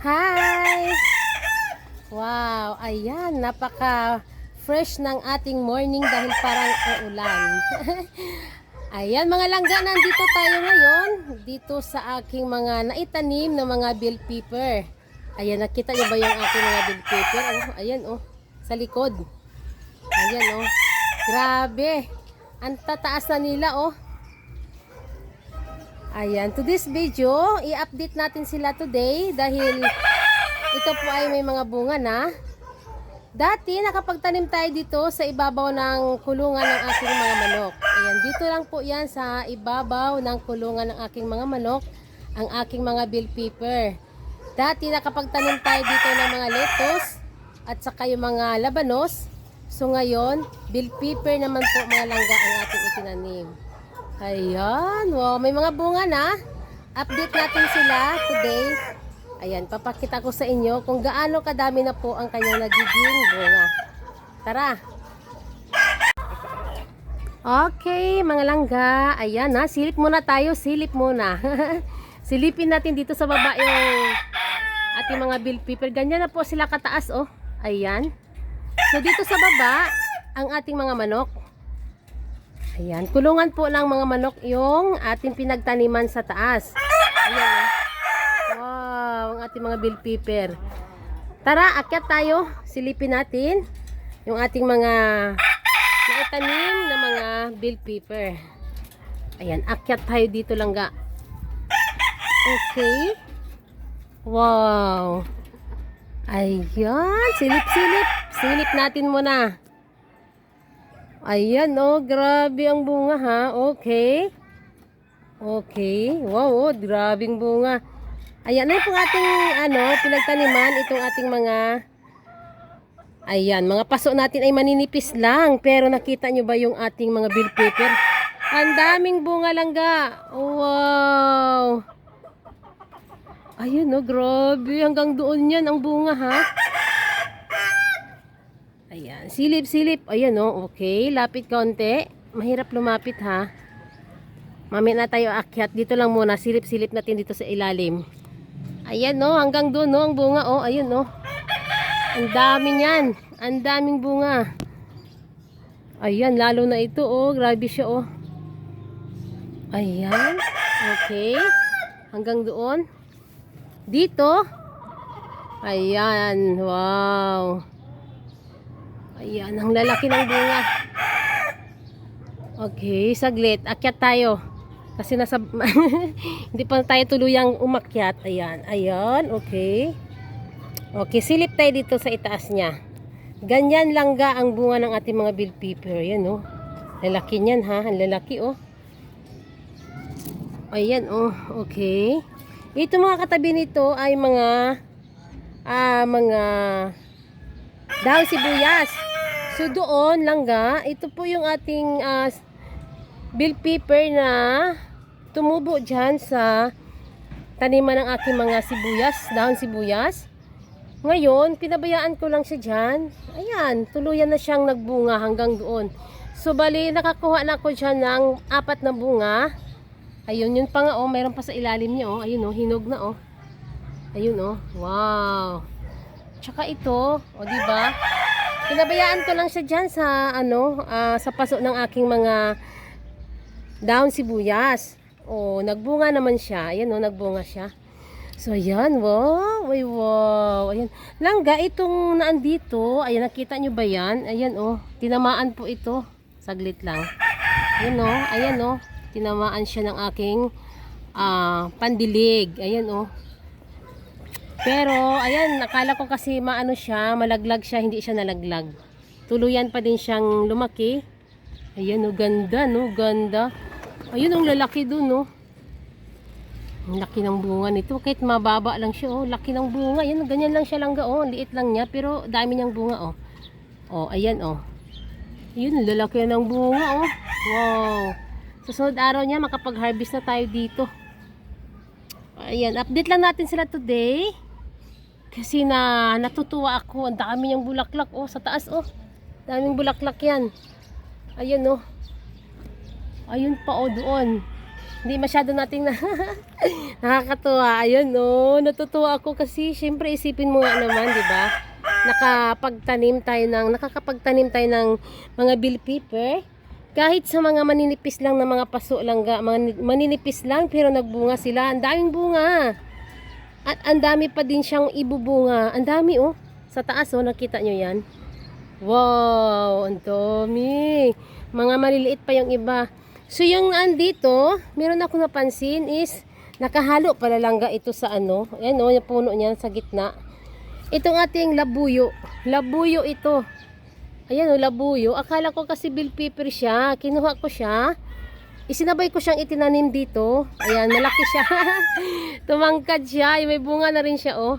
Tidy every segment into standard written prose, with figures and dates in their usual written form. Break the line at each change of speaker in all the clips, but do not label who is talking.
Hi! Wow, ayan, napaka-fresh ng ating morning dahil parang uulan. Ayan mga langga, nandito tayo ngayon dito sa aking mga naitanim na mga bell pepper. Ayan, nakita niyo ba yung aking mga bell pepper? Oh, ayan oh, sa likod. Ayan oh, grabe. Ang tataas na nila oh. Ayan, to this video, i-update natin sila today dahil ito po ay may mga bunga na. Dati, nakapagtanim tayo dito sa ibabaw ng kulungan ng aking mga manok. Ayan, dito lang po yan sa ibabaw ng kulungan ng aking mga manok, ang aking mga bell pepper. Dati, nakapagtanim tayo dito ng mga lettuce at saka yung mga labanos. So ngayon, bell pepper naman po mga langga ang ating itinanim. Ayan, wow, may mga bunga na. Update natin sila today. Ayan, papakita ko sa inyo kung gaano kadami na po ang kanyang nagiging bunga. Tara! Okay, mga langga. Ayan na, silip muna tayo, silip muna. Silipin natin dito sa baba yung ating mga bell pepper. Ganyan na po sila kataas, oh. Ayan. So dito sa baba, ang ating mga manok. Ayan, kulungan po ng mga manok yung ating pinagtaniman sa taas. Ayan, wow, ang ating mga bell pepper. Tara, akyat tayo. Silipin natin yung ating mga naitanim na mga bell pepper. Ayan, akyat tayo dito langga. Okay. Wow. Ayan, silip-silip. Silip natin muna. Ayan oh, grabe ang bunga ha. Okay. Okay. Wow, oh, grabing bunga. Ayan na yung ating pinagtaniman, itong ating mga mga paso natin ay maninipis lang. Pero nakita nyo ba yung ating mga bell pepper? Ang daming bunga langga. Wow. Ayan oh, grabe. Hanggang doon yan ang bunga ha. Ayan, silip-silip. Ayan oh, okay. Lapit konti. Mahirap lumapit ha. Mamaya na tayo akyat. Dito lang muna. Silip-silip natin dito sa ilalim. Ayan oh, hanggang doon oh, ang bunga oh. Ayan oh. Ang dami niyan. Ang daming bunga. Ayan, lalo na ito oh. Grabe siya oh. Ayan. Okay. Hanggang doon. Dito. Ayan, wow. Ayan, ang lalaki ng bunga. Okay, saglit. Akyat tayo. Kasi nasa hindi pa tayo tuluyang umakyat. Ayan, ayan, okay. Okay, silip tayo dito sa itaas niya. Ganyan langga ang bunga ng ating mga bell pepper. Ayan oh. Lalaki niyan ha, ang lalaki oh. Ayan oh, okay. Ito mga katabi nito ay mga dahon sibuyas. So doon langga, ito po yung ating bell pepper na tumubo dyan sa taniman ng aking mga sibuyas, dahon sibuyas. Ngayon, pinabayaan ko lang siya dyan. Ayan, tuluyan na siyang nagbunga hanggang doon. So bali, nakakuha na ako dyan ng 4 na bunga. Ayun, yun pa nga oh, mayroon pa sa ilalim niya oh. Ayun oh, hinog na oh. Ayun oh, wow. Tsaka ito, oh diba? Pinabayaan ko lang siya dyan sa sa paso ng aking mga dahon sibuyas. Oh, nagbunga naman siya. Ayan oh, nagbunga siya. So ayan, wow, wow. Ayan. Langga itong naandito, ayan, nakita nyo ba yan? Ayan oh, tinamaan po ito. Saglit lang. Ayan oh, ayan oh. Tinamaan siya ng aking pandilig. Ayan oh. Pero, ayan, nakala ko kasi siya, malaglag siya, hindi siya nalaglag. Tuluyan pa din siyang lumaki. Ayan, oh, ganda, no, ganda. Ayun, ang lalaki dun, no. Ang laki ng bunga nito, kahit mababa lang siya, oh, laki ng bunga. Ayan, ganyan lang siya langga, oh, liit lang niya, pero dami niyang bunga, oh. Oh, ayan, oh. Ayun, lalaki ng bunga, oh. Wow. Susunod araw niya, makapag-harvest na tayo dito. Ayan, update lang natin sila today. Kasi natutuwa ako. Ang dami niyang bulaklak oh, sa taas oh. Daming bulaklak yan. Ayan oh. Ayun pa oh doon. Hindi masyado nating na nakakatuwa. Ayun, no. Natutuwa ako kasi syempre isipin mo nga naman, di ba? Nakakapagtanim tayo ng mga bell pepper. Kahit sa mga maninipis lang na mga paso lang, maninipis lang pero nagbunga sila. Ang daming bunga. At ang dami pa din siyang ibubunga. Ang dami oh. Sa taas oh, nakita nyo yan? Wow, ang dami. Mga maliliit pa yung iba. So yung andito, meron ako napansin is nakahalo pala langga ito sa ano. Ayan oh, yung puno niya sa gitna. Itong ating labuyo. Labuyo ito. Ayan o, labuyo. Akala ko kasi bell pepper siya. Kinuha ko siya. Isinabay ko siyang itinanim dito. Ayan, malaki siya. Tumangkad siya. May bunga na rin siya o.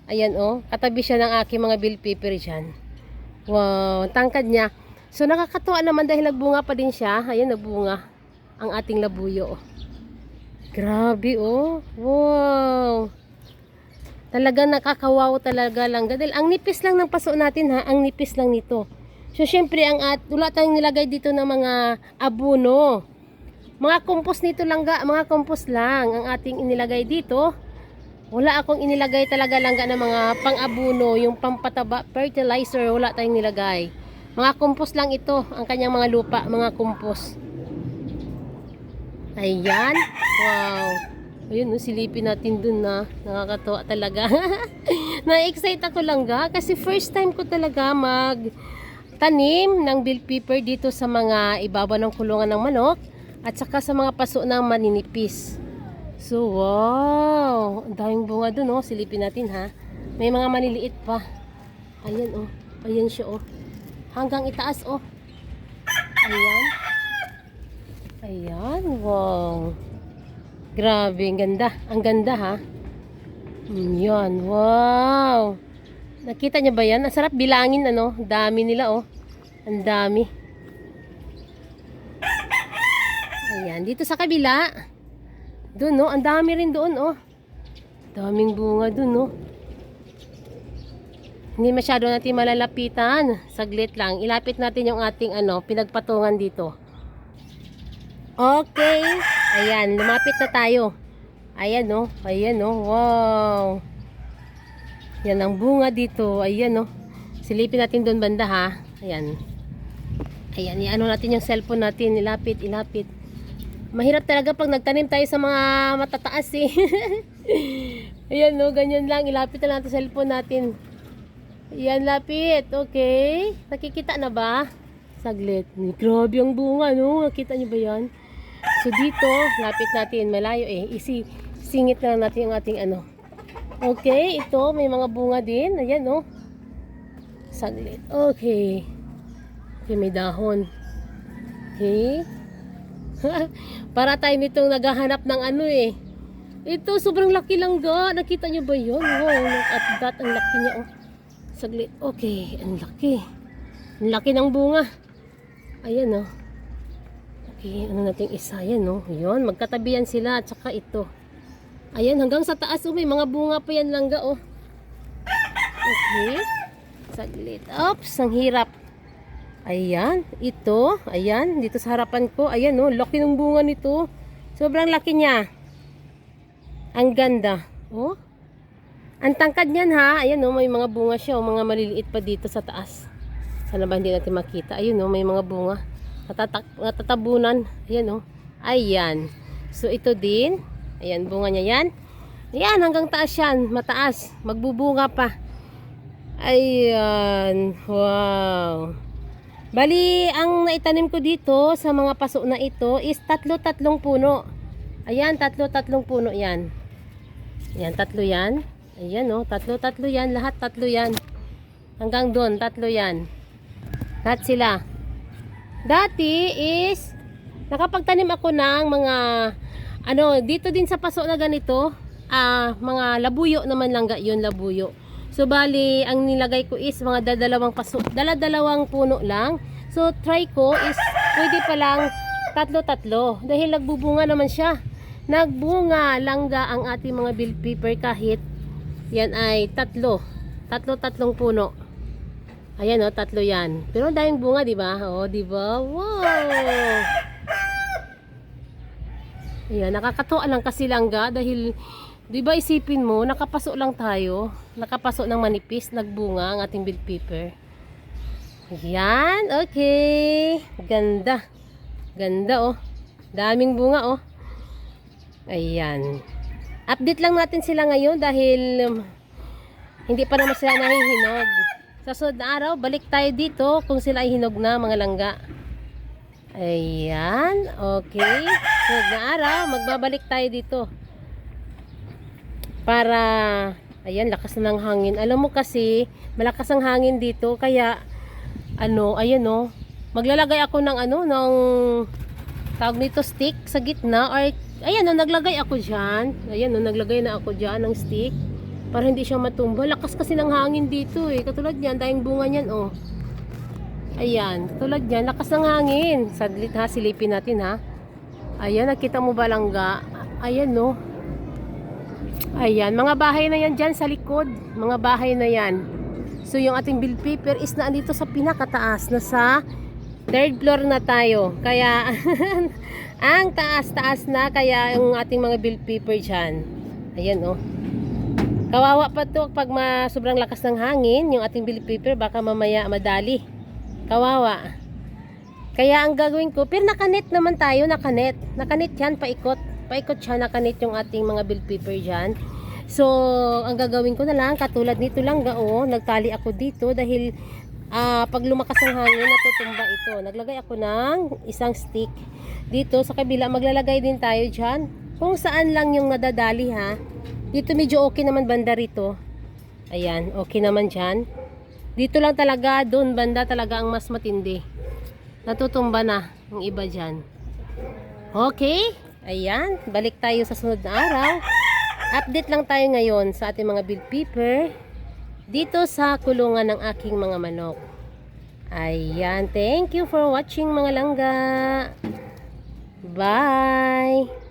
Ayan o. Katabi siya ng aking mga bell pepper dyan. Wow, tangkad niya. So nakakatuwa naman dahil nagbunga pa din siya. Ayan, nagbunga ang ating labuyo. Grabe o. Wow. Talagang nakakawaw talaga lang. Dahil ang nipis lang ng paso natin ha. Ang nipis lang nito. So, syempre, wala tayong nilagay dito ng mga abono. Mga compost nito lang, mga compost lang ang ating inilagay dito. Wala akong inilagay talaga lang ng mga pang-abono, yung pampataba, fertilizer, wala tayong nilagay. Mga compost lang ito, ang kanyang mga lupa, mga compost. Ayan. Wow. Ayun, silipin natin dun na. Nakakatuwa talaga. Na-excite ako lang kasi first time ko talaga tanim ng bell pepper dito sa mga ibabaw ng kulungan ng manok at saka sa mga paso ng maninipis. So wow, ang daming bunga dun oh. Silipin natin ha. May mga maliliit pa. Ayan oh. Ayan siya oh. Hanggang itaas oh. Ayan. Ayan, wow. Grabe, ang ganda. Ang ganda ha. Yan, wow. Nakita niyo ba yan? Ang sarap bilangin ano. Dami nila oh. Ang dami. Ayan, dito sa kabila. Doon oh, ang dami rin doon oh. Daming bunga doon oh. Hindi masyado natin malalapitan. Saglit lang. Ilapit natin yung ating pinagpatungan dito. Okay. Ayan, lumapit na tayo. Ayan oh. Ayan oh. Wow. Yan ang bunga dito. Ayan oh. Silipin natin doon banda ha. Ayan. Ayan, iano natin yung cellphone natin. Ilapit, ilapit. Mahirap talaga pag nagtanim tayo sa mga matataas eh. Ayan no, ganyan lang. Ilapit na natin cellphone natin. Ayan, lapit. Okay. Nakikita na ba? Saglit. Grabe ang bunga no. Nakita niyo ba yan? So dito, lapit natin. Malayo eh. Singit na natin yung ating Okay, ito may mga bunga din. Ayan oh. Saglit. Okay. Okay, may dahon. Okay. Para tayo nitong naghahanap ng eh. Ito, sobrang laki lang ga. Nakita nyo ba yun? Wow, at ang laki niya oh. Saglit. Okay, ang laki. Ang laki ng bunga. Ayan oh. Okay, ano natin isa. Ayan oh. Yun, magkatabihan sila at saka ito. Ayan, hanggang sa taas oh, may mga bunga pa yan langga oh. Okay. Saglit. Oops, ang hirap. Ayan, ito. Ayan, dito sa harapan ko. Ayan oh, laki ng bunga nito. Sobrang laki niya. Ang ganda. Oh. Ang tangkad niyan ha. Ayan oh, may mga bunga siya oh, mga maliliit pa dito sa taas. Sana ba hindi natin makita? Ayun oh, may mga bunga. Natatabunan. Ayan oh. Ayan. So ito din. Ayan, bunga niya yan. Ayan, hanggang taas yan. Mataas. Magbubunga pa. Ayan. Wow. Bali, ang naitanim ko dito sa mga paso na ito is tatlo-tatlong puno. Ayan, tatlo-tatlong puno yan. Ayan, tatlo yan. Ayan oh, tatlo-tatlo yan. Lahat tatlo yan. Hanggang doon, tatlo yan. Lahat sila. Dati is, nakapagtanim ako ng mga dito din sa paso na ganito, mga labuyo naman lang yun, labuyo. So bali, ang nilagay ko is mga dalawang paso, dalawang puno lang. So try ko is pwede pa lang tatlo-tatlo dahil nagbubunga naman siya. Nagbunga langga ang ating mga bell pepper kahit yan ay tatlong puno. Ayan oh, tatlo yan. Pero daming bunga, di ba? Oh, di ba? Wow! Ayan, nakakatuwa lang kasi langga dahil, di ba isipin mo, nakapaso lang tayo. Nakapaso ng manipis, nagbunga ang ating bell pepper. Ayan, okay. Ganda. Ganda oh. Daming bunga oh. Ayan. Update lang natin sila ngayon dahil hindi pa naman sila nahihinog. Sa sunod na araw, balik tayo dito kung sila ay hinog na mga langga. Ayan, okay. Sunod na araw, magbabalik tayo dito. Para, ayan, lakas na ng hangin. Alam mo kasi, malakas ang hangin dito. Kaya, ayan o. Maglalagay ako ng ng tawag nito stick sa gitna. Or, ayan o, naglagay ako dyan. Ayan o, naglagay na ako dyan ng stick. Para hindi siya matumba. Lakas kasi ng hangin dito eh. Katulad yan, dahil bunga niyan oh. Ayan, tulad yan, lakas ng hangin. Sadlit ha, silipin natin ha. Ayan, nakita mo ba langga? Ayan no. Ayan, mga bahay na yan dyan sa likod. Mga bahay na yan. So yung ating bell pepper is na andito sa pinakataas. Nasa 3rd floor na tayo. Kaya, ang taas-taas na. Kaya yung ating mga bell pepper dyan. Ayan oh. Kawawa pa to pag sobrang lakas ng hangin. Yung ating bell pepper baka mamaya madali. Kawawa. Kaya ang gagawin ko, pero nakanet naman tayo, nakanet. Nakanet yan, paikot. Paikot siya, nakanet yung ating mga bell pepper dyan. So, ang gagawin ko na lang, katulad nito lang nagtali ako dito dahil pag lumakas ang hangin, natutumba ito. Naglagay ako ng isang stick. Dito sa kabila, maglalagay din tayo dyan. Kung saan lang yung nadadali ha. Dito medyo okay naman banda rito. Ayan, okay naman dyan. Dito lang talaga, doon banda talaga ang mas matindi. Natutumba na yung iba dyan. Okay, ayan, balik tayo sa sunod na araw. Update lang tayo ngayon sa ating mga bell pepper dito sa kulungan ng aking mga manok. Ayan, thank you for watching mga langga. Bye!